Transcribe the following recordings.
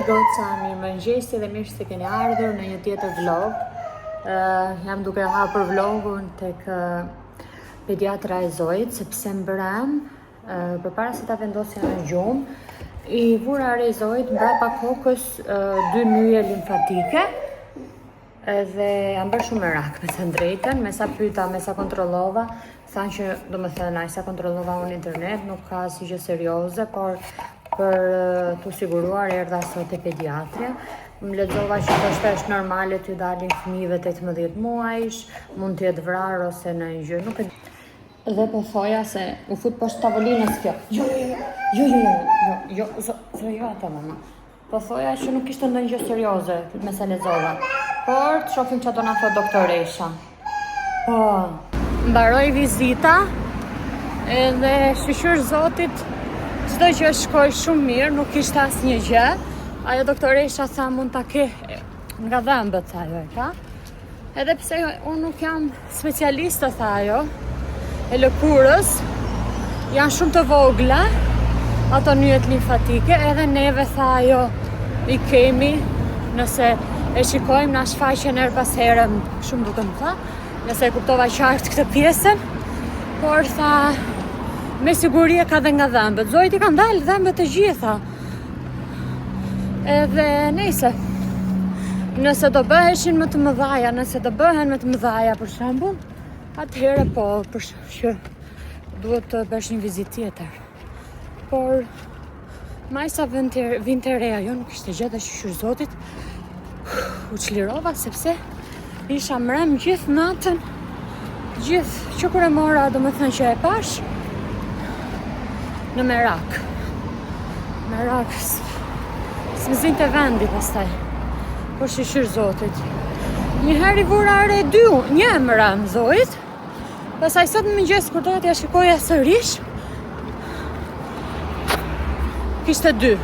goca, mirëmëngjesi dhe mirë se keni ardhur në një tjetër vlog. Jam duke hapur vlogun tek pediatra e Zoit, sepse mbrëm, përpara se ta vendosja në gjumë, I vura re Zoit mbrapa kokës 2 myje limfatike. Edhe jam bërë shumë merak, me të drejtën, me sa pyeta, me sa kontrollova, thanë që, do më thënë, ai sa kontrollova unë internet, nuk ka si gjë serioze, por për t'u siguruar erdha sot te pediatria. Më lexova që është normale t'ju dalin fëmijëve 18 muajsh, mund të jetë vrarë ose në një gjë, nuk e di. Dhe po thoja se u fut poshtë tavolinës kjo. Jo, ata mama. Po thoja që nuk ishte ndonjë gjë serioze me sa lexova. Por të shohim çfarë do na thot doktoresha. Po, mbaroi vizita edhe shqyr Zotit çdo gjë shkoi shumë mirë, nuk ishte asnjë gjë. Ajo doktoresha tha mund ta ke nga dhëmbët ajo e ka. Edhe pse unë nuk jam specialiste tha ajo e lëkurës, janë shumë të vogla ato nyjet limfatike, edhe neve tha ajo I kemi, nëse e shikojmë na shfaqen her pas here, shumë duke më tha, nëse e kuptova qartë këtë pjesën, por tha me siguri e ka dhe nga dhëmbët. Zoit I kanë dalë dhëmbët e gjitha. Edhe nejse, nëse do bëheshin më të mëdhaja, nëse do bëhen më të mëdhaja për shembull, atëherë po, për që duhet të bësh një vizitë tjetër. Por maj sa vinte re ajo nuk ishte gjë dhe shqyr Zotit u çlirova sepse isha mrem gjithë natën, gjithë që kur e mora, do më thënë që e pash në merak, s'më zinte vendi pastaj, por shqyr Zotit. Njëherë I vura re 1 mrem Zoit, pastaj sot në mëngjes kur doja t'ja shikoja sërish, kishte 2.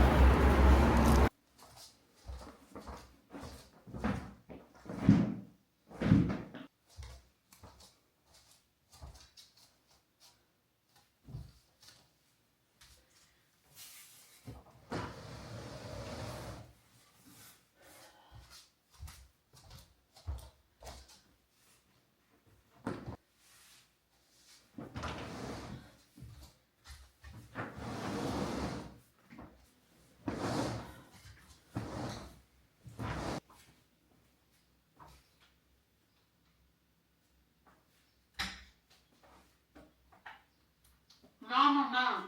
Mamma.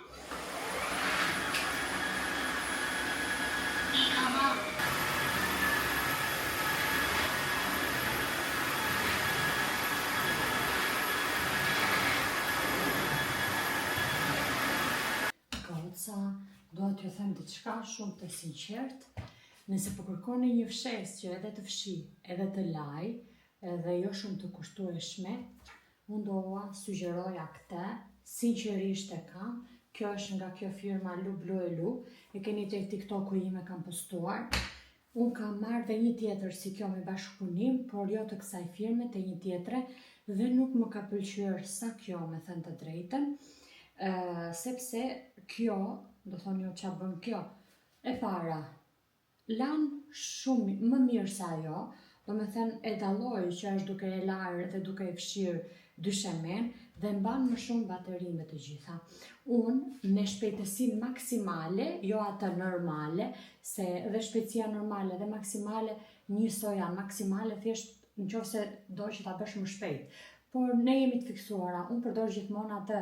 Goca, do t'ju them diçka shumë të sinqert, nëse po kërkoni një fshes që edhe të fshi, edhe të laj, edhe jo shumë të kushtueshme, unë doa sugjeroja këtë, sinqerisht e kam, kjo është nga kjo firma Lu Blu e Lu, e keni tek TikToku ime kam postuar. Unë kam marrë dhe një tjetër si kjo me bashkëpunim, por jo të kësaj firme, të një tjetre, dhe nuk më ka pëlqyer sa kjo me thënë të drejtën, sepse kjo, do thoni ju çfarë bën kjo, e para, lan shumë më mirë se ajo, do me thënë e dalloj që është duke e larë dhe duke e fshirë dyshemen dhe mban më shumë baterinë të gjitha. Unë me shpejtësinë maksimale, jo atë normale, se dhe shpejtësia normale dhe maksimale njësoj janë, maksimale thjesht nëse do që ta bësh më shpejt. Por ne jemi të fiksuara, unë përdor gjithmonë atë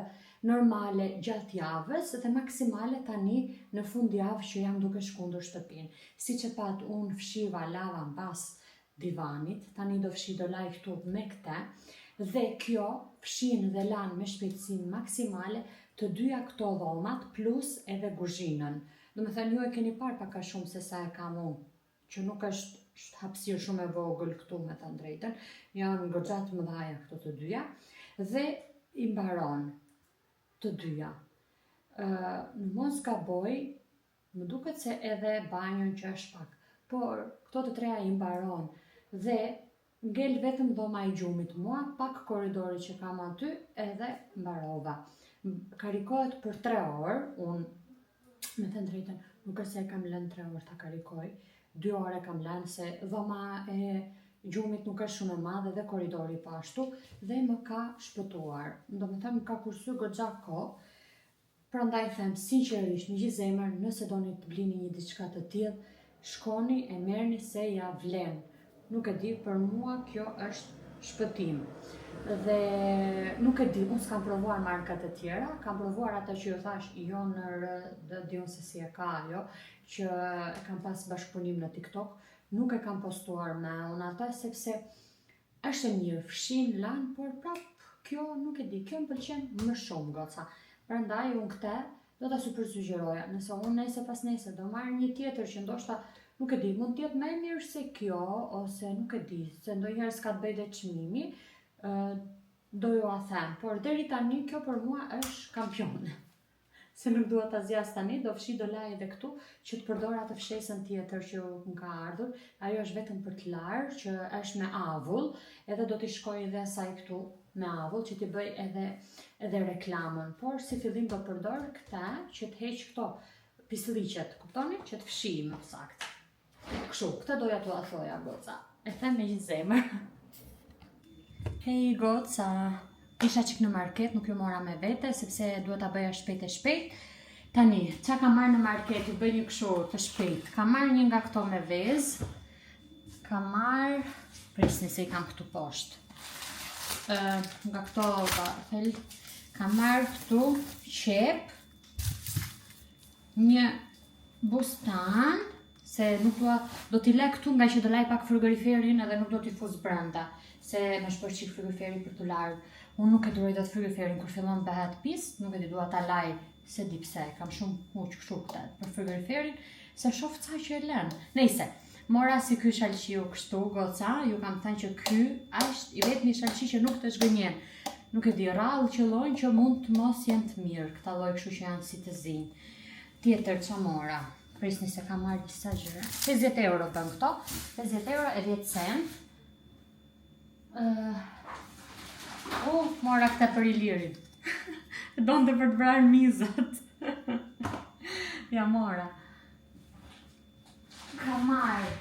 normale gjatë javës dhe maksimale tani në fund javë që jam duke shkundur shtëpinë. Siç e pat unë fshiva lava mbas divanit, tani do fshi do laj këtu me këtë, dhe kjo fshin dhe lan me shpejtësinë maksimale të dyja këto dhomat plus edhe kuzhinën. Do me thënë ju e keni parë pak a shumë se sa e kam unë, që nuk është hapësirë shumë e vogël këtu me të drejtën, janë goxha të mëdhaja këto të dyja, dhe I mbaron të dyja. Në mos gaboj, më duket se edhe banjon që është pak, por këto të treja I mbaron dhe ngel vetëm dhoma I gjumit mua, pak korridori që kam aty edhe mbarova. Karikohet për 3 orë, unë me të drejtën nuk është se kam lënë 3 orë ta karikoj, 2 orë kam lënë se dhoma e gjumit nuk është shumë e madhe dhe koridori pashtu dhe më ka shpëtuar. Do me thëmë, më ka kursyer goxha kohë. Prandaj them sinqerisht me gjithë zemër, nëse doni të blini një diçka të tillë, shkoni e merrni se ja vlen. Nuk e di, për mua kjo është shpëtim. Dhe nuk e di, unë s'kam provuar markat e tjera, kam provuar ata që ju thash jo në dhe dion se si e ka ajo, që e kam pas bashkëpunim në TikTok, nuk e kam postuar me unë ata sepse është e mirë, fshin lan, por prap kjo nuk e di, kjo më pëlqen më shumë goca. Prandaj unë këtë do ta supersugjeroja, nëse unë nese pas nese do marr një tjetër që ndoshta nuk e di, mund të jetë më e mirë se kjo, ose nuk e di, se ndonjëherë s'ka të bëjë dhe çmimi, do ju a them, por deri tani kjo për mua është kampione. Se nuk dua ta zjas tani, do fshi do laj edhe këtu që të përdor atë fshesën tjetër që më ka ardhur. Ajo është vetëm për të larë, që është me avull, edhe do t'i shkoj edhe asaj këtu me avull, që t'i bëj edhe reklamën. Por si fillim do përdor këta që të heq këto pisliqet, kuptoni? Që të fshijmë më saktë. Kështu, këtë doja t'u a thoja goca. E them me gjithë zemër. Hej goca, isha qik në market, nuk ju mora me vete, sepse duhet ta bëja shpejt e shpejt. Tani, qa kam marrë në market, ju bëj një kështu të shpejt. Kam marrë një nga këto me vezë, kam marrë, prisni se i kam këtu poshtë. Nga këto vafel, kam marrë këtu qep, një bustan, se nuk do t'i le këtu nga që do laj pak frigoriferin edhe nuk do t'i fus brenda, se me shpërqik frigoriferin për t'u largë. Unë nuk e duroj dhe të frigoriferin, kur fillon bëhet pis, nuk e di dua ta laj, se di pse, kam shumë huq kështu këtë për frigoriferin, se shoh ca që e lën. Nejse, mora si ky shalqiu kështu, goca, ju kam thënë që ky është i vetmi shalqi që nuk të zgënjen. Nuk e di, rrallë që llojnë që mund të mos jenë të mirë, këta lloj kështu që janë si të zinj. Tjetër që mora, prisni se kam marrë disa gjëra. 50 euro bën këto, 50 euro e 10 cent. Mora këta për Ilirin. Donte për të vrarë mizat. Ja mora. Kam marrë.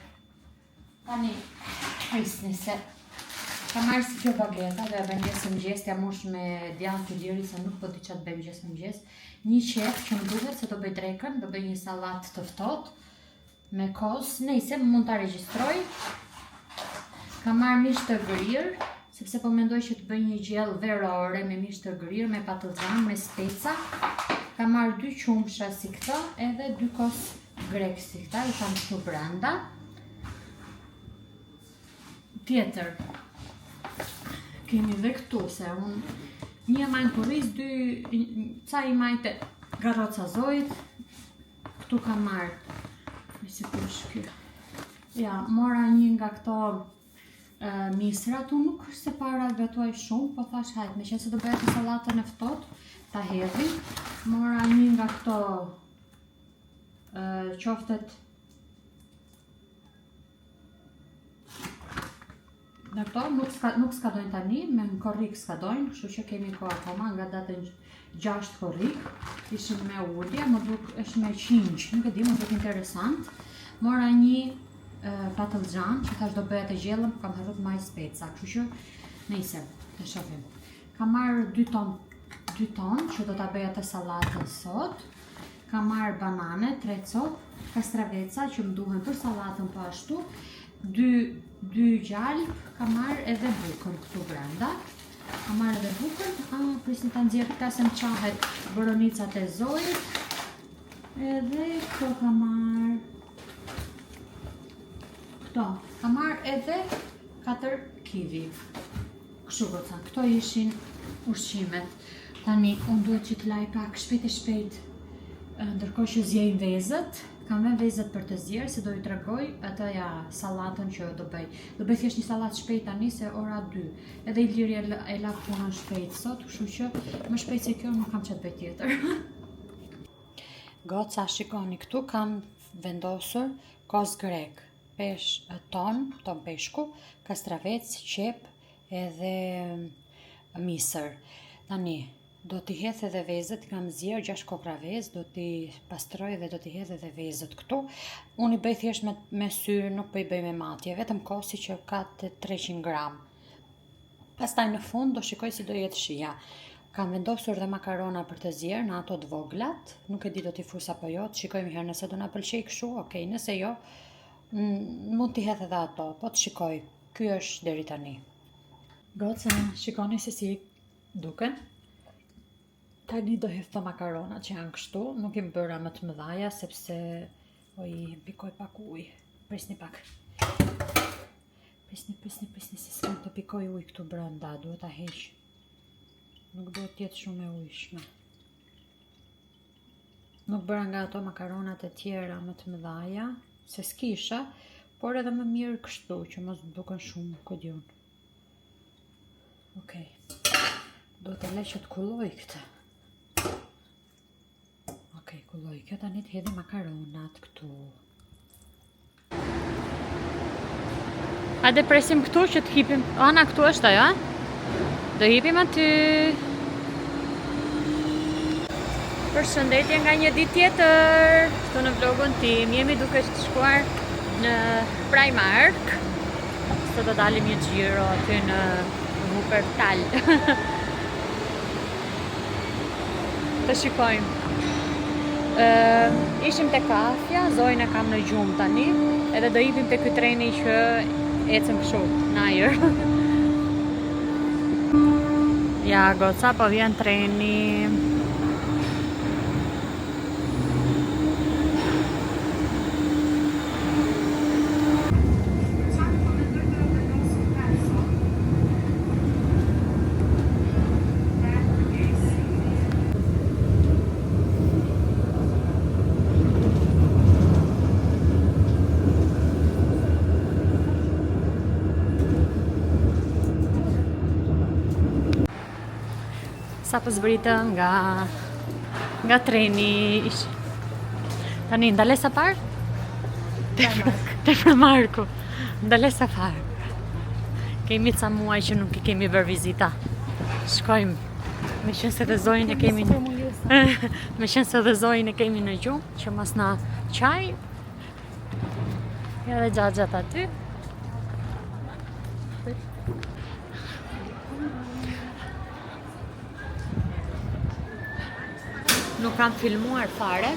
Tani, prisni se kam marrë si kjo bageta dhe bëjmë gjesë mëngjes, t'ja mush me djanë të Ilirit, se nuk po di çfarë bëjmë gjesë mëngjes. Një qep që më duhet se do bëj drekën, do bëj një sallatë të ftohtë me kos, nejse mund ta regjistroj. Kam marrë mish të grirë, sepse po mendoj që të bëj një gjellë verore me mish të grirë, me patlıcan, me speca. Kam marrë 2 qumsha si këto, edhe 2 kos grek si këta, i kam këtu brenda. Tjetër, kemi dhe këtu, se unë një majnë të riz, 2 ca i majtë garroca zojt. Këtu kam marrë, si kush kjo. Ja, mora një nga këto misrat, unë nuk është se para gatuaj shumë, po thash hajt, me qenë se do bëhet në sallatën e ftohtë, ta hedhi. Mora një nga këto qoftet në këto, nuk skadojnë tani, me në korrik skadojnë, kështu që kemi ko akoma nga datën 6 korrik, ishin me ullje, më duk është me qinq, nuk e di, më duk interesant. Mora një patlıcan, që thash do bëhet e gjellën, kam harruar të maj speca, kështu që nejse, të shohim. Kam marrë 2 ton, që do ta bëj atë sallatën sot. Kam marrë banane, 3 copë, kastraveca që më duhen për sallatën po ashtu. 2 gjalp, kam marrë edhe bukën këtu brenda. Kam marrë edhe bukën, prisni ta nxjerr këta se më qahet boronicat e zojit. Edhe këto kam marrë. Këto, kam marrë edhe 4 kiwi. Kështu goca, këto ishin ushqimet. Tani, unë duhet që të laj pak shpejt e shpejt, ndërkohë që zjejnë vezët. Kam vënë vezët për të zjerë, se do ju tregoj atë sallatën që do bëj. Do bëj thjesht një sallatë shpejt tani, se ora 2. Edhe Iliri e la punën shpejt sot, kështu që më shpejt se kjo nuk kam çfarë të bëj tjetër. Goca, shikoni, këtu kam vendosur kos grek, ton peshku, kastravec, qep edhe misër. Tani, Do t'i hedh edhe vezët, kam zjerë 6 kokra vezë, do t'i pastroj dhe do t'i hedh edhe vezët këtu. Unë i bëj thjesht me sy, nuk po i bëj me matje, vetëm kosi që ka të 300 gram. Pastaj në fund do shikoj si do jetë shija. Kam vendosur dhe makarona për të zjerë në ato të voglat, nuk e di do t'i fus apo jo, të shikoj herë nëse do na pëlqej kështu, okej, nëse jo, mund t'i hedh edhe ato, po të shikoj, ky është deri tani. Goca, shikoni se si duken. Tani do hedh të makarona që janë kështu, nuk i bëra më të mëdhaja sepse i pikoj pak ujë. Prisni pak. Prisni se s'kam të pikoj ujë këtu brenda, duhet ta heq. Nuk duhet t'jetë shumë e ujshme. Nuk bëra nga ato makaronat e tjera më të mëdhaja, se s'kisha, por edhe më mirë kështu, që mos duken shumë kodjon. Okej. Do të lej që t'kulloj këtë. Okej, kulloj, kjo tani të hedhi makaronat këtu. Hajde presim këtu që të hipim. Ana, këtu është ajo, do hipim aty. Përshëndetje nga një ditë tjetër. Këtu në vlogun tim, jemi duke shkuar në Primark. Sot do dalim një xhiro aty në Wuppertal. Të shikojmë. Ishim te kafja, Zojnë kam në gjumë tani, edhe do hipim te ky treni që ecëm kështu në ajër. Ja, goca, po vjen treni. Sa po zbritëm nga treni. Tani ndalesa parë? Te Primarku. Ndalesa parë. Kemi ca muaj që nuk i kemi bërë vizita. Shkojmë. Me qenë se dhe Zojnë e kemi në gjumë, që mos na qaj. Ja dhe gjagjat aty. Nuk kam filmuar fare,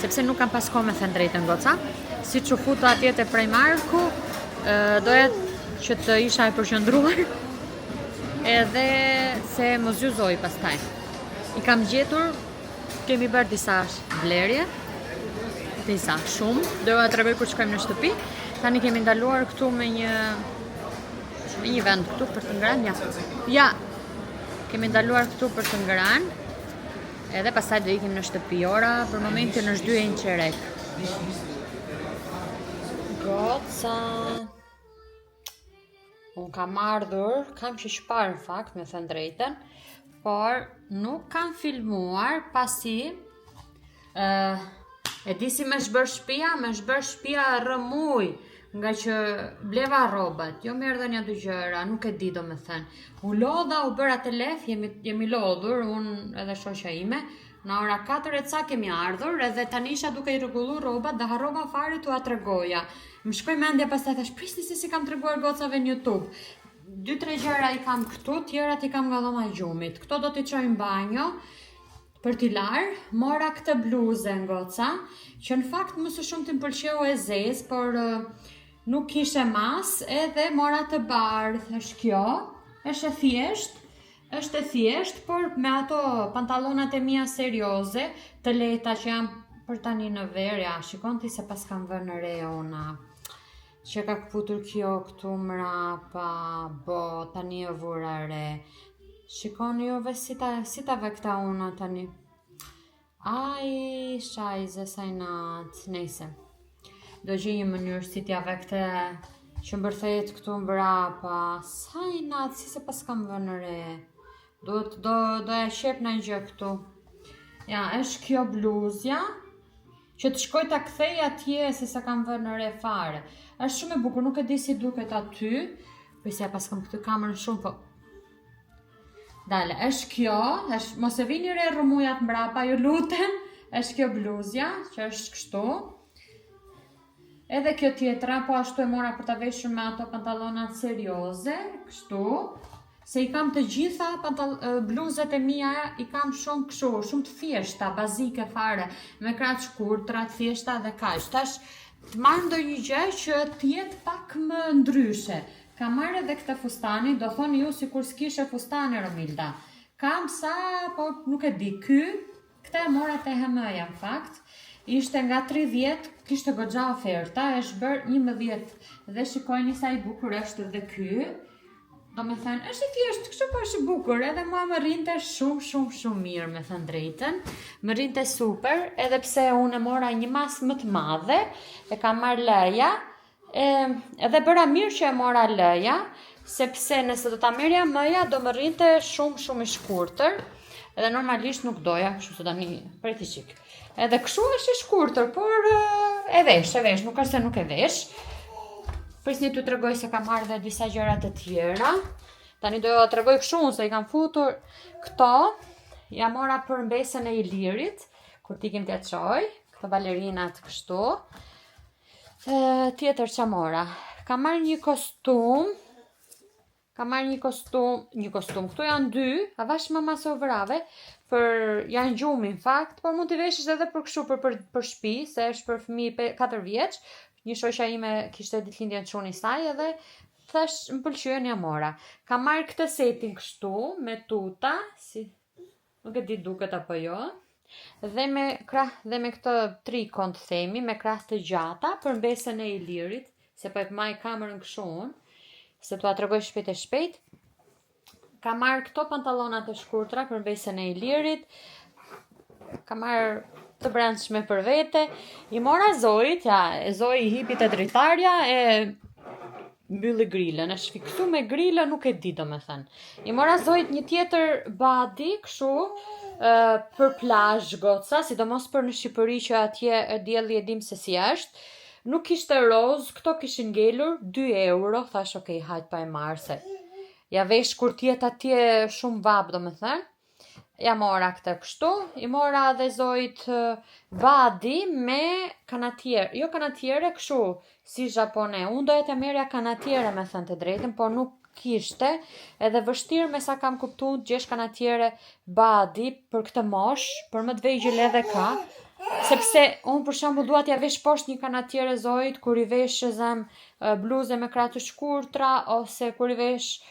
sepse nuk kam pas kohë me thënë drejtën, goca. Si që futa atje te Primarku, doja që të isha e përqendruar, edhe se mos zgjuzoj pastaj. I kam gjetur, kemi bërë disa vlerje, disa shumë, doja të rëbej kur shkojmë në shtëpi. Tani kemi ndaluar këtu me një vend këtu për të ngrënë. Ja, kemi ndaluar këtu për të ngrënë. Edhe pasaj do ikim në shtëpi. Ora për momentin është 2:15. Goca. Unë kam ardhur, kam që shparë në fakt, me thënë drejten, por nuk kam filmuar pasi e di si me shbër shpia rëmuj, nga që bleva robat, jo më erdhën një dy gjëra, nuk e di do me thënë. U lodha, u bëra të lef, jemi lodhur, unë edhe shoqja ime, në ora 4 e ca kemi ardhur, edhe tani isha duke i rregullu robat, dhe harrova fare t'ua tregoja. Më shkoj mendja pastaj thash, prisni se si kam treguar gocave në YouTube. 2-3 gjëra i kam këtu, tjerat i kam nga dhoma e gjumit. Këto do t'i çoj në banjo për t'i larë. Mora këtë bluzën, goca, që në fakt më së shumë t'i pëlqeu e zezë, por nuk kishe mas, edhe mora të bardhë, është kjo, është e thjesht, por me ato pantallonat e mia serioze, të lehta që janë për tani në verë, ja, shikon ti se pas kam vënë në re ona, që ka këputur kjo këtu mrapa, bo, tani e vura re, shikoni juve si ta vekta una tani, aj, shajze, sajnat, nejse. Do gjej një mënyrë si t'ja vekte që mbërthejet këtu mbrapa. Sajnat, si se pas kam vënë re. Do e shep në gjë këtu. Ja, është kjo bluzja që të shkoj ta kthej atje se sa kam vënë re fare. Është shumë e bukur, nuk e di si duket aty. Pësja pas kam këtë kamerën shumë, po Dale, është kjo, mos e vini re rrëmujat mbrapa, ju lutem, është kjo bluzja, që është kështu. Edhe kjo tjetra, po ashtu e mora për ta veshur me ato pantallonat serioze, kështu. Se i kam të gjitha bluzet e mia, i kam shumë kështu, shumë të thjeshta, bazike fare, me krah të shkurtra, të thjeshta dhe kaq. Tash të marr ndonjë gjë që të jetë pak më ndryshe. Kam marrë edhe këtë fustani, do thoni ju sikur s'kishe fustani Romilda. Kam sa, po nuk e di, këta e mora te HM-ja në fakt. Ishte nga 30, kishte goxha oferta, është bërë 11 dhe shikojni sa i bukur është edhe ky. Do me thënë, është i thjeshtë, kështu po është i bukur, edhe mua më rinte shumë mirë, me thënë drejtën. Më rinte super, edhe pse unë e mora një masë më të madhe, e kam marrë lëja, edhe bëra mirë që e mora lëja, sepse nëse do ta merja mëja, do më rinte shumë i shkurtër, edhe normalisht nuk doja, kështu se tani prej të qik. Edhe kështu është i shkurtër, por e vesh, nuk është se nuk e vesh. Prisni t'u tregoj se kam marrë dhe disa gjëra të tjera. Tani do t'u tregoj kështu se i kam futur këto. Ja mora për mbesën e Ilirit, kur t'ikim t'ja çoj, këto balerinat kështu. Tjetër që mora. Kam marrë një kostum. Këtu janë 2, avash mama se ovrave, për janë gjumi në fakt, por mund t'i veshësh edhe për kështu për shtëpi, se është për fëmijë 4 vjeç. Një shoqja ime kishte ditëlindjen çuni saj edhe thash më pëlqyen ja mora. Kam marrë këtë setin kështu me tuta, si nuk e di duket apo jo. Dhe me krah dhe me këtë trikon të themi, me krah të gjata për mbesën e Ilirit, se po e maj kamerën kështu unë, se t'ua tregoj shpejt. Kam marrë këto pantallona të shkurtra për mbesën e Ilirit. Kam marrë të brendshme për vete. I mora Zojit, Zoj i hipi te dritarja e mbylli grilën, është fiksu me grilën, nuk e di domethënë. I mora Zojit një tjetër badi, kështu, për plazh goca, sidomos për në Shqipëri që atje dielli e dim se si është. Nuk ishte roz, këto kishin ngelur 2 euro, thash okay, hajt pa e marrë se ja vesh kur tjetë atje shumë vab domethënë. Ja mora këtë kështu, i mora dhe Zojit badi me kanatiere, jo kanatiere kështu, si japone, unë doja të merja kanatiere me thënë të drejtën, por nuk kishte, edhe vështirë me sa kam kuptuar të gjesh kanatiere badi për këtë mosh, për më të vegjël edhe ka, sepse unë për shembull dua t'ja vesh poshtë një kanatiere Zojit kur i vesh bluze me krah të shkurtra ose kur i vesh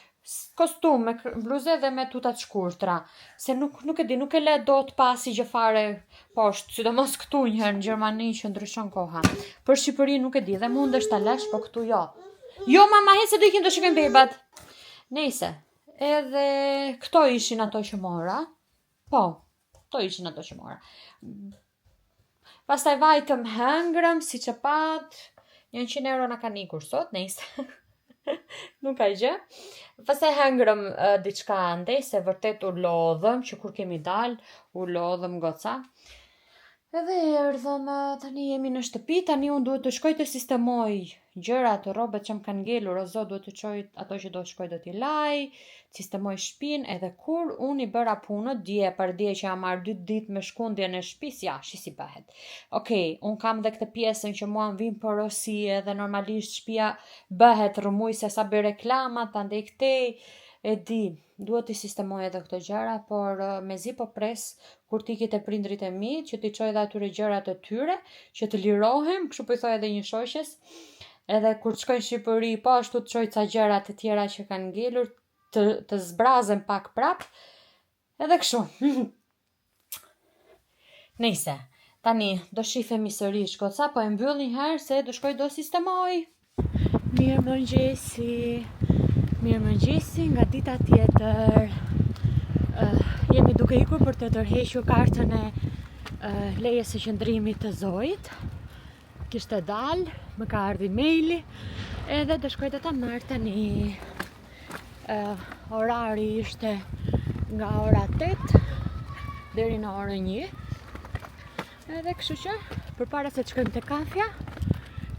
kostum me bluze dhe me tuta të shkurtra, se nuk e di, nuk e le dot pasi gjë fare poshtë, sidomos këtu njëherë në Gjermani që ndryshon koha. Për Shqipëri nuk e di, dhe mundesh ta lesh, po këtu jo. Jo mama, se do ikim të shikojmë bebat. Nejse, edhe këto ishin ato që mora. Po, këto ishin ato që mora. Pastaj vajtëm hëngrëm, si që pat, 100 euro na ka ikur sot, nejse. Nuk ka gjë. Pastaj hëngrëm diçka andej, se vërtet u lodhëm, që kur kemi dal, u lodhëm goca. Edhe erdhëm, tani jemi në shtëpi, tani unë duhet të shkoj të sistemoj gjërat, robët që më kanë ngelur, o zot duhet të çoj ato që do të shkoj do t'i laj, sistemoj shtëpinë, edhe kur unë i bëra punët, dje që jam marrë 2 ditë me shkundjen e shtëpisë, ja, shi si bëhet. Okej, unë kam dhe këtë pjesën që mua më vin porosie dhe normalisht shtëpia bëhet rrëmuj se sa bëj reklamat, andej këtej, e di, duhet t'i sistemoj edhe këto gjëra, por mezi po pres kur t'i kite prindrit e mi, që t'i çoj dhe atyre gjërat e tyre, që të lirohem, kështu po i thoj edhe një shoqes, edhe kur të shkoj në Shqipëri, po ashtu të çoj ca gjëra të tjera që kanë ngelur, të zbrazen pak prap, edhe kështu. Nejse, tani do shifemi sërish goca, po e mbyll një herë se do shkoj do sistemoj. Mirëmëngjesi nga dita tjetër. Jemi duke ikur për të tërhequr kartën e lejes së qëndrimit të Zojit. Kishte dal, më ka ardhi maili, edhe do shkoj të ta marr tani. Orari ishte nga ora 8 deri në orën 1. Edhe kështu që, përpara se të shkojmë te kafja,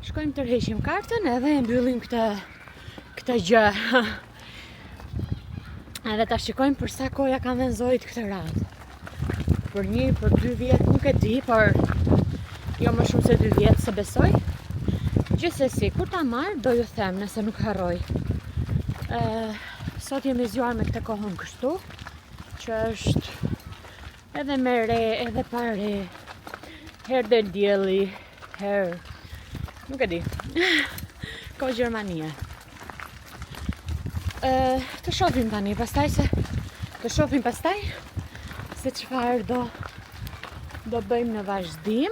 shkojmë të tërheqim kartën edhe e mbyllim këtë gjë. Edhe ta shikojmë për sa kohë ja kanë dhënë Zoit këtë radhë. Për 1, për 2 vjet nuk e di, por jo më shumë se 2 vjet se besoj. Gjithsesi, kur ta marr do ju them nëse nuk harroj. Sot jemi zgjuar me këtë kohën kështu, që është edhe me re, edhe pa re, herë del dielli, herë nuk e di. Kohë Gjermanie. Të shohim tani pastaj se çfarë do bëjmë në vazhdim.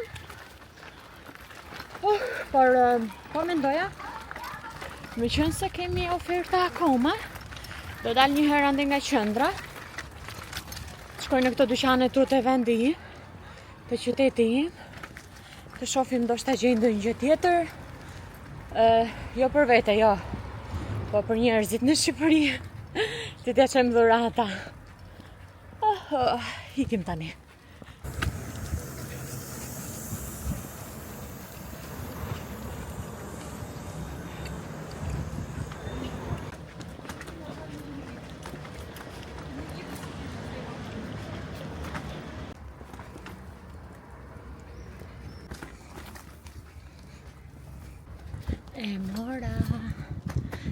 Por po mendoja, me qenë se kemi oferta akoma, do dal një herë ande nga qendra. Shkoj në këto dyqane tu të vendi im, të qyteti im, të shohim ndoshta gjej ndonjë gjë tjetër. Jo për vete, jo. Po për njerëzit në Shqipëri, ti t'ja qemë dhurata. Ikim tani.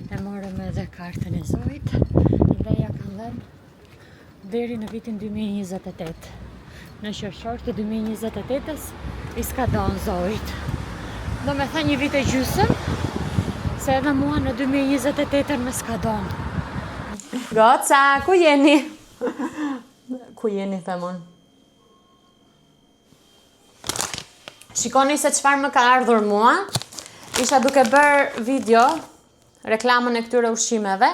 E morëm edhe kartën e Zoit dhe ja kanë dhënë deri në vitin 2028. Në qershor të 2028-s i skadon Zoit. Do me thënë një vit e gjysëm, se edhe mua në 2028 më skadon. Goca, ku jeni? Ku jeni, themon? Shikoni se çfarë më ka ardhur mua. Isha duke bërë video, reklamën e këtyre ushqimeve,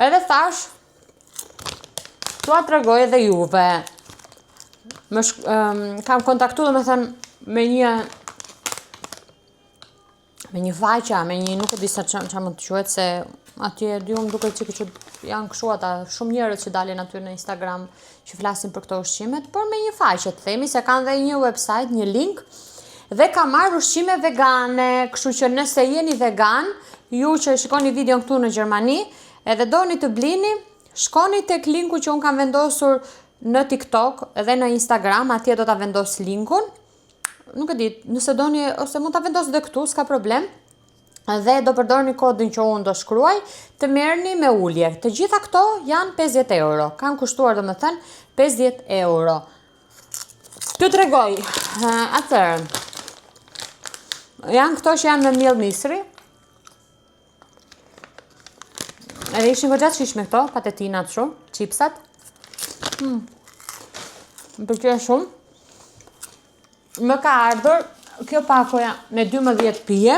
edhe thash, tua të regoj edhe juve. Kam kontaktu dhe me thënë me një faqja, me një, nuk e di sa që më të quhet, se atje dyum duke që janë këshu ata shumë njerëz që dalin aty në Instagram që flasin për këto ushqimet, por me një faqe të themi se kanë dhe një website, një link, dhe ka marrë ushqime vegane, kështu që nëse jeni vegan, ju që shikoni videon këtu në Gjermani, edhe doni të blini, shkoni tek linku që unë kam vendosur në TikTok dhe në Instagram, atje do ta vendos linkun. Nuk e di, nëse doni, ose mund ta vendos dhe këtu, s'ka problem. Dhe do përdorni kodin që unë do shkruaj, të merrni me ulje. Të gjitha këto janë 50 euro. Kanë kushtuar domethënë 50 euro. T'ju tregoj, atëherë. Janë këto që janë me miell misri. Edhe ishin goxha të shishme këto, patetinat shumë, chipsat. Më pëlqen shumë. Më ka ardhur kjo pakoja me 12 pije.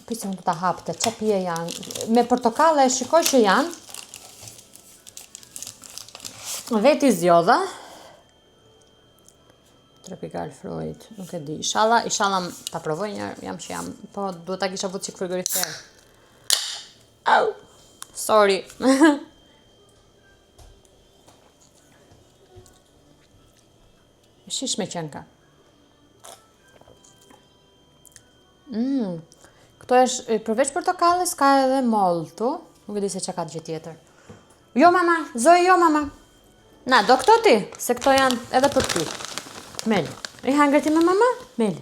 Pse mund ta hapte, ç'a pije janë? Me portokalle e shikoj që janë. Veti zjodha. Tropical fruit, nuk e di. Inshallah ta provoj një herë, jam që jam, po duhet ta kisha vut çik frigorifer. Au. Sorry. Shish me qenka. Këto është përveç portokalles ka edhe moltu, nuk e di se çka ka gjë tjetër. Jo mama, Zoe, jo mama. Na, do këto ti, se këto janë edhe për ty. Mel, i hangërti me mama? Mel.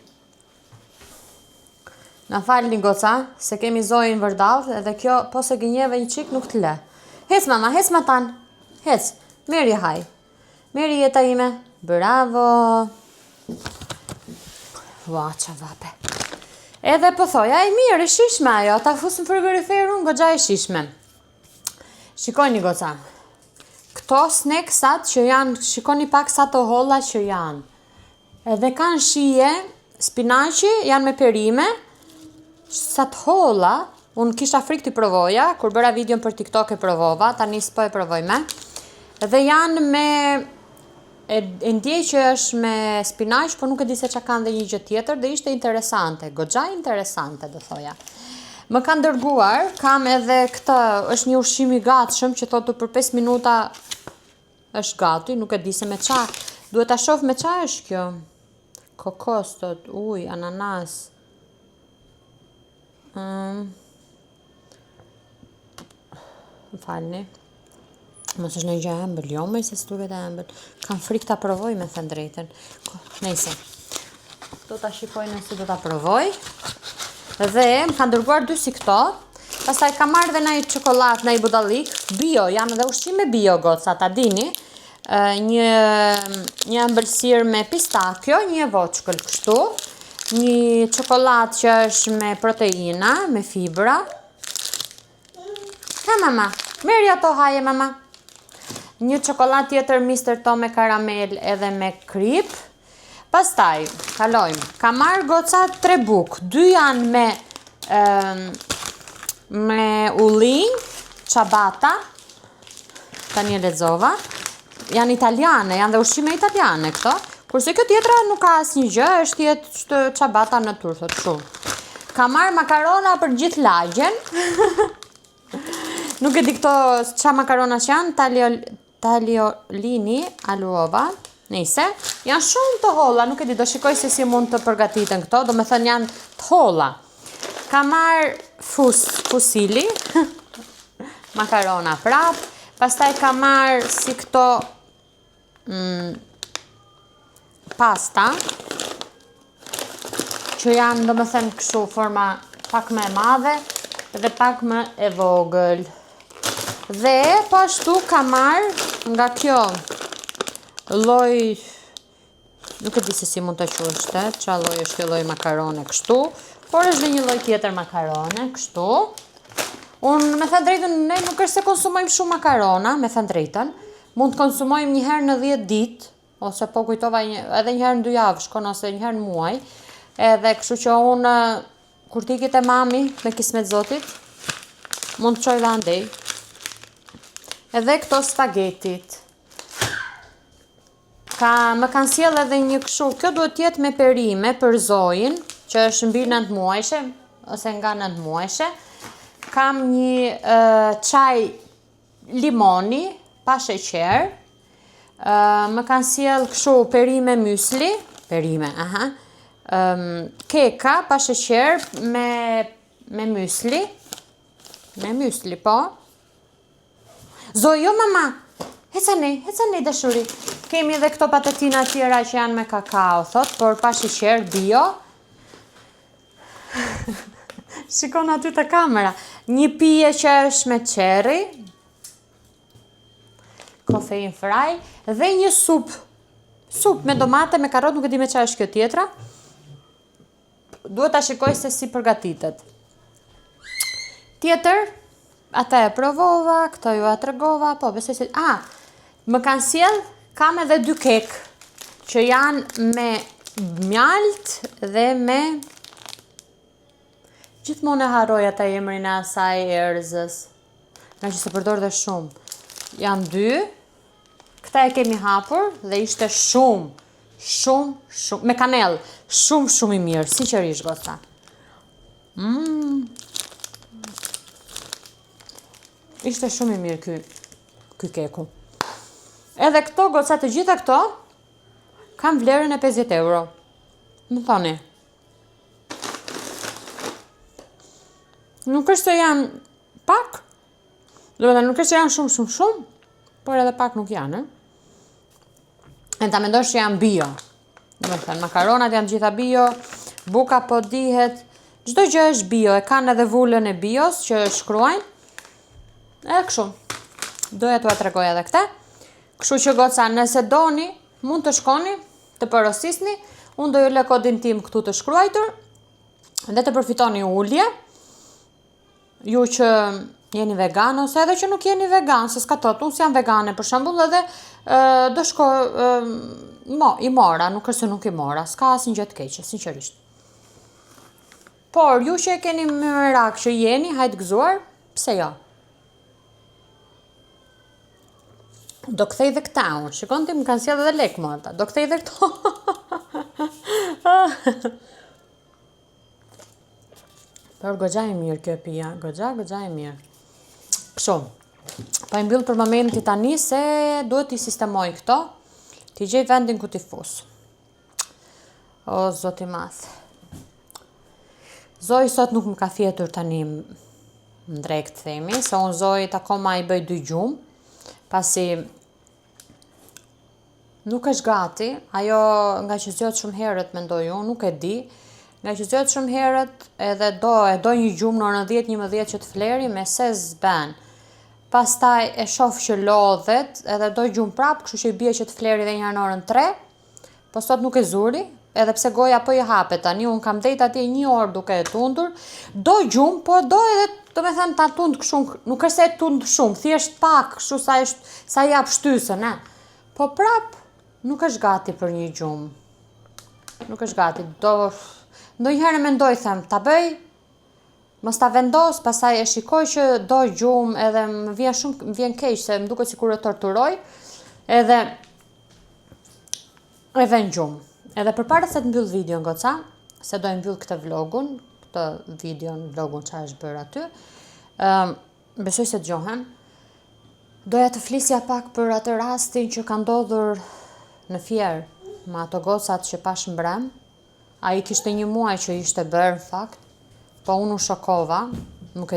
Na falni goca, se kemi Zoin vërdall, edhe kjo, po se gënjeve një qik nuk të le. Hec mama, hec matan. Hec, meri haj. Meri jeta ime. Bravo. Ua, qa vape. Edhe po thoja, e mirë, e shishme ajo, ta fusën frigoriferun, goxha e shishme. Shikoni goca. Këto snacksat që janë, shikoni pak sa të holla që janë. Edhe kanë shije, spinaqi, janë me perime, sa të holla, unë kisha frikë t'i provoja, kur bëra videon për TikTok e provova, tani s'po e provoj me. Edhe janë me, e ndjej që është me spinaq, por nuk e di se që kanë dhe një gjë tjetër, dhe ishte interesante, goxha interesante, do thoja. Më kanë dërguar, kam edhe këtë, është një ushqim i gatshëm që thotë për 5 minuta është gati, nuk e di se me qa, duhet ta shoh me qa është kjo. Kokos, thot, uj, ananas. më falni. Mos është në gjë e ëmbël, jo më se s'duket e ëmbël. Kam frikë ta provoj me thënë drejtën. Nëse. Do ta shikoj nëse do ta provoj. Dhe më kanë dërguar 2 si këto. Pastaj kam marrë dhe një çokoladë, një budallik, bio, janë edhe ushqime bio goca, ta dini. Një ëmbëlsirë me pistakjo, një voçkël kështu. Një çokoladë që është me proteina, me fibra. Ha mama, merri ato haje mama. Një çokoladë tjetër Mr. Tom me karamel edhe me krip. Pastaj, kalojmë. Kam marrë goca 3 bukë. 2 janë me ullinj, ciabatta. Tani e lexova. Janë italiane, janë dhe ushqime italiane këto. Kurse kjo tjetra nuk ka asnjë gjë, është jetë ciabatta në turthë kështu. Kam marrë makarona për gjithë lagjen. Nuk e di këto ç'a makaronash janë, tagliolini all'uova. Nëse, janë shumë të holla, nuk e di, do shikoj se si mund të përgatiten këto, do me thënë janë të holla. Kam marrë fusili, makarona prap, pastaj kam marrë si këto pasta, që janë, do me thënë kështu, forma pak më e madhe dhe pak më e vogël. Dhe po ashtu kam marrë nga kjo lloj, nuk e di se si mund të quashte, qa lloj është kjo lloj makarone kështu, por është dhe një lloj tjetër makarone kështu. Unë me thënë drejtën, ne nuk është se konsumojmë shumë makarona, me thënë drejtën, mund të konsumojmë një herë në 10 ditë, ose po kujtova edhe një herë në 2 javë shkon, ose një herë në muaj, edhe kështu që unë, kur t'ikit e mami, me kismet zotit, mund të qoj dhe andej. Edhe këto spagetit. Më kanë sjell edhe një kështu, kjo duhet jetë me perime për Zojin, që është mbi 9 muajshe, ose nga 9 muajshe. Kam një çaj limoni, pa sheqer. Më kanë sjell kështu perime mysli, keka pa sheqer me mysli. Me mysli, po. Zoj, jo mama, hecani dashuri. Kemi edhe këto patatina tjera që janë me kakao, thot, por pa sheqer, bio. Shikon aty te kamera. Një pije që është me cherry, kofein fraj, dhe një sup me domate, me karrot, nuk e di me çfarë është kjo tjetra. Duhet ta shikoj se si përgatitet. Tjetër, ata e provova, këto ju a tregova, po besoj se më kanë sjell, kam edhe 2 kek që janë me mjalt dhe me gjithmonë e harroj ata emrin e asaj erëzës. Nga që se përdor dhe shumë. Janë 2. Këta e kemi hapur dhe ishte shumë, me kanel, shumë i mirë, sinqerisht goca. Ishte shumë i mirë ky keku. Edhe këto goca, të gjitha këto kanë vlerën e 50 euro. Më thoni. Nuk është se janë pak, nuk është se janë shumë, por edhe pak nuk janë. E ta mendosh që janë bio. Më thënë, makaronat janë gjitha bio, buka po dihet, çdo gjë është bio, e kanë edhe vullën e bios që shkruajnë. E kështu, doja t'ua tregoj edhe këte. Kështu që goca, nëse doni, mund të shkoni, të porosisni, unë do ju lë kodin tim këtu të shkruajtur, dhe të përfitoni ulje, ju që jeni vegan, ose edhe që nuk jeni vegan, se s'ka thot, unë s'jam vegane, për shembull, edhe do shko, i mora, nuk është se nuk i mora, s'ka asnjë gjë të keqe, sinqerisht. Por, ju që e keni më merak që jeni, hajtë gëzuar, pse jo? Do kthej dhe këta unë, shikon ti më kanë sjellë edhe lek më ata, do kthej dhe këto. Por goxha e mirë kjo pija, goxha e mirë. Kështu, pa i mbyll për momenti tani se duhet t'i sistemoj këto, t'i gjej vendin ku t'i fus. O, zoti madh. Zoj sot nuk më ka fjetur tani në drejt themi, se unë Zoit akoma i bëj 2 gjumë, pasi nuk është gati, ajo nga që zgjot shumë herët mendoj unë, nuk e di, nga që zgjot shumë herët edhe do një gjumë në orën 10-11 që të fleri me se zben. Pastaj e shoh që lodhet edhe do gjumë prapë, kështu që i bie që të fleri dhe një në orën 3, po sot nuk e zuri, edhe pse goja po i hapet tani, unë kam dejt atje 1 orë duke e tundur, do gjumë, po do edhe, do me thënë, ta tund kështu, nuk është se e tund shumë, thjesht pak, kështu sa jap shtysën, po prap, nuk është gati për një gjumë, nuk është gati, do njëherë mendoj, them, ta bëj, mos ta vendos, pastaj e shikoj që do gjumë, edhe më vjen keq, se më duket sikur e torturoj, edhe në gjumë. Edhe përpara se të mbyll videon goca, se do e mbyll këtë vlogun, vlogun që është bërë aty, besoj se dëgjohen, doja të flisja pak për atë rastin që ka ndodhur në Fier, me ato gocat që pash mbrëm, a i kishte 1 muaj që ishte bërë në fakt, po unë u shokova, nuk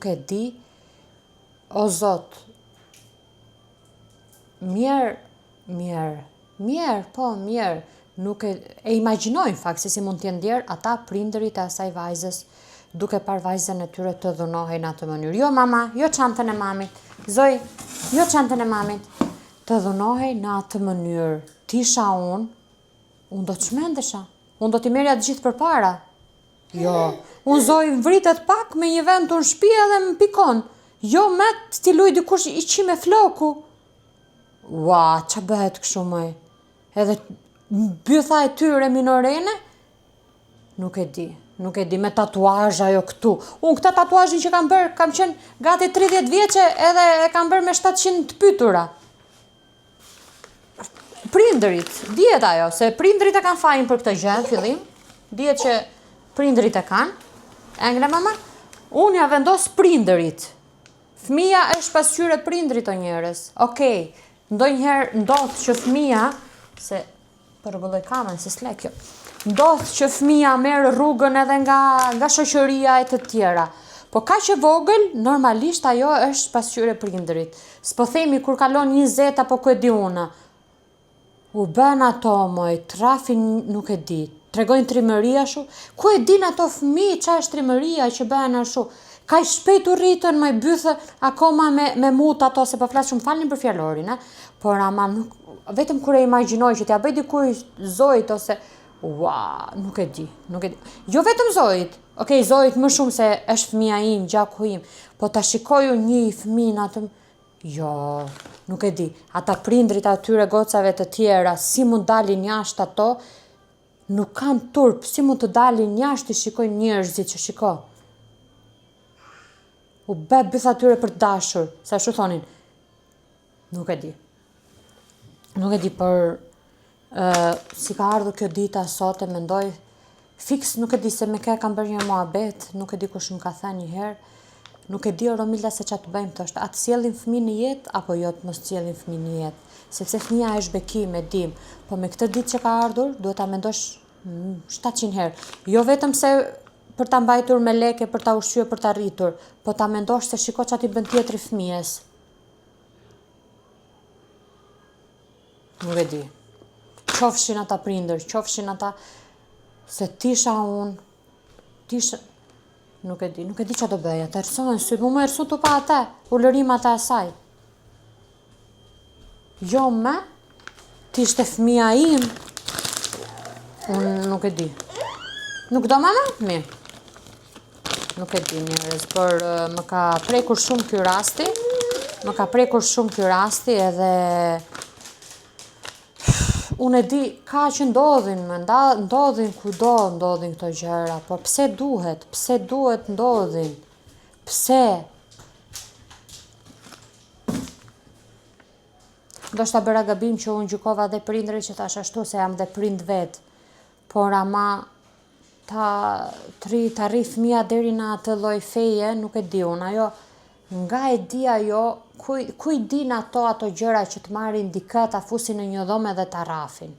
e di, o Zot, mirë, nuk e imagjinoj në fakt se si mund t'jen ndjerë ata prindërit e asaj vajzës duke par vajzën e tyre të dhunohej në atë mënyrë. Jo mama, jo çantën e mamit, Zoj, jo çantën e mamit, të dhunohej në atë mënyrë. Tisha unë do të çmendesha, unë do t'i merja të gjithë përpara. Jo, unë Zoj vritet pak me një vend të në shtëpi edhe më pikon. Jo me t'i luj dikush i qi me floku. Ua, qa bëhet kështu mëj? Edhe bytha e tyre minorene? Nuk e di, me tatuazh ajo këtu. Unë këta tatuazhin që kam bërë, kam qenë gati 30 vjeqe edhe e kam bërë me 700 të pytura. Prindërit, dihet ajo, se prindërit e kanë fajin për këtë gjë, fillim. Dihet që prindërit e kanë. Engle mama, unë ja vendos prindërit. Fëmia është pasqyrë e prindërit o njerëz. Okej, ndonjëherë ndodh që fëmia, se përbëlloj kamën, se s'le kjo, ndodh që fëmia merr rrugën edhe nga shoqëria e të tjera. Po ka që vogël, normalisht ajo është pasqyrë e prindërit. S'po themi kur kalon 20 apo ku e di unë. U bën ato moj, trafin nuk e di. Tregojnë trimëri ashtu. Ku e din ato fëmijë ç'a është trimëria që bëhen ashtu? Ka i shpejt u rritën, më i bythë akoma me mut ato, se po flasë shumë falin për fjalorin, por ama vetëm kur e imagjinoj që t'ja bëj dikuj Zojt, ose, nuk e di. Jo vetëm Zojt, okej, Zojt më shumë se është fëmia im, gjaku im, po ta shikoju një fëmin atëm, jo, nuk e di. Ata prindrit atyre gocave të tjera, si mund dalin jashtë ato, nuk kanë turp, si mund të dalin jashtë të shikojnë njerëzit që shiko. U be bytha tyre për të dashur, sa shu thonin, nuk e di, për si ka ardhur kjo dita sot e mendoj, fiks nuk e di se me ke kam bërë një muhabet, nuk e di kush më ka thënë një herë, nuk e di o Romilda se ç'a të bëjmë thoshte, a të sjellin fëmijë në jetë apo jo të mos sjellin fëmijë në jetë, sepse fëmia është bekim, e dim, po me këtë ditë që ka ardhur, duhet ta mendosh 700 herë, jo vetëm se për ta mbajtur me leke, për ta ushqyer, për ta rritur, po ta mendosh se shiko ç'a ti bën tjetri fëmijës. Nuk e di. Qofshin ata prindër, qofshin ata se tisha nuk e di ç'a do bëja, të erësojnë, sy mu më erësu të pa ate, ulërim ata asaj. Jo me, t'ishte fëmia im, unë nuk e di. Nuk do mama? Mirë. Nuk e di njerëz, por më ka prekur shumë ky rasti, edhe unë e di ka që ndodhin kudo ndodhin këto gjëra, por pse duhet ndodhin? Pse? Ndoshta bëra gabim që unë gjykova dhe prindërit që thash ashtu se jam dhe prind vet, por ama ta rri fëmia deri në atë lloj feje, nuk e di unë, ajo nga e di ajo, ku i din ato gjëra që të marrin dikë, ta fusin në një dhomë dhe ta rrafin.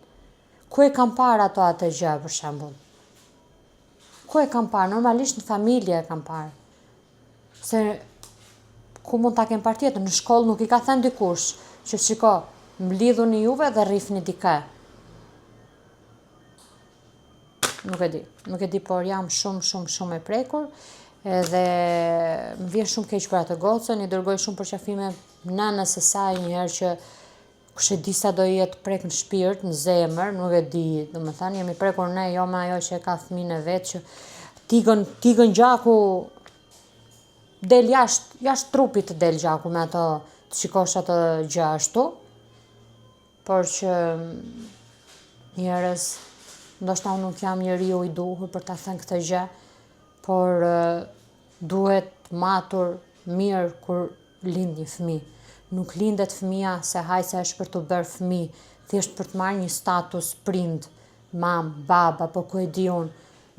Ku e kam parë atë gjë për shembull? Ku e kam parë? Normalisht në familje e kam parë. Se ku mund ta kem parë tjetër, në shkollë nuk i ka thënë dikush që shiko, mblidhuni juve dhe rrifni dikë. Nuk e di, por jam shumë e prekur, edhe më vjen shumë keq për atë gocën, i dërgoj shumë përqafime nënës së saj njëherë që kush e di sa do jetë prek në shpirt, në zemër, nuk e di, domethënë jemi prekur ne, jo me ajo që e ka fëmijën e vet që tigën gjaku del jashtë trupit të del gjaku me ato, të shikosh ato gjë ashtu, por që njerëz, ndoshta unë nuk jam njeriu i duhur për ta thënë këtë gjë, por duhet matur mirë kur lind një fëmijë. Nuk lindet fëmia se hajse është për të bërë fëmijë, thjesht për të marrë një status prind, mam, baba, po ku e di unë.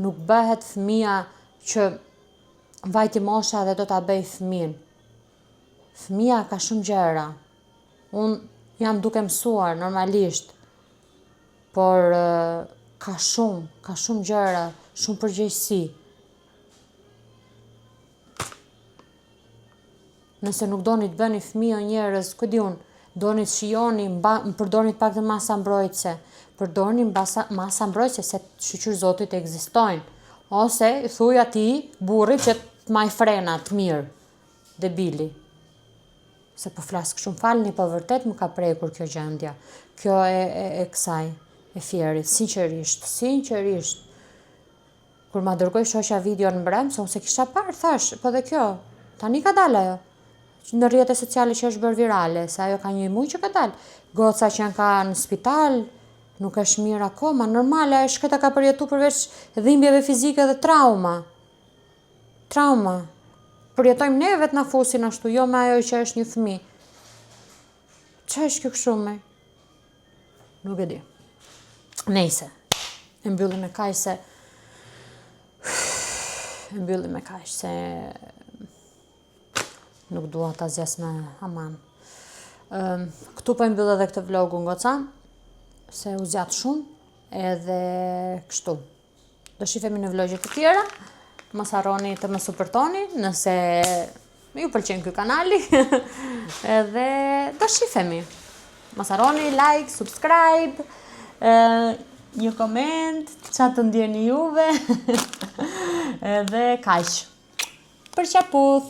Nuk bëhet fëmia që vajti mosha dhe do ta bëj fëmin. Fëmia ka shumë gjëra. Unë jam duke mësuar normalisht, por ka shumë gjëra, shumë përgjegjësi. Nëse nuk doni të bëni fëmijë o njerëz, ku di unë, doni të shijoni, përdorni pak të masa mbrojtëse, përdorni masa mbrojtëse se shqyr Zotit ekzistojnë, ose i thuj atij burrit që të maj frenat mirë, debili. Se po flas shumë falni, po vërtet më ka prekur kjo gjendja, kjo e kësaj, e Fierit, sinqerisht. Kur ma dërgoj shoqja video në mbrëm, se unë se kisha parë, thash, po dhe kjo, tani ka dalë ajo, në rrjetet sociale që është bërë virale, se ajo ka një muj që ka dalë, goca që janë ka në spital, nuk është mirë akoma, normale, është këta ka përjetu përveç dhimbjeve fizike dhe trauma. Përjetojmë ne vetë na fusin ashtu, jo me ajo që është një fëmijë. Ç'është kjo kështu me? Nuk e di. Nejse, e mbyllim me kaq se nuk dua ta zgjas me aman. Këtu po e mbyll edhe këtë vlogun goca, se u zgjat shumë, edhe kështu. Do shifemi në vlogje të tjera. Mos harroni të më supportoni nëse ju pëlqen ky kanali. Edhe do shifemi. Mos harroni like, subscribe, një koment, çfarë të ndjeni juve. Edhe kaq. Për qaputh.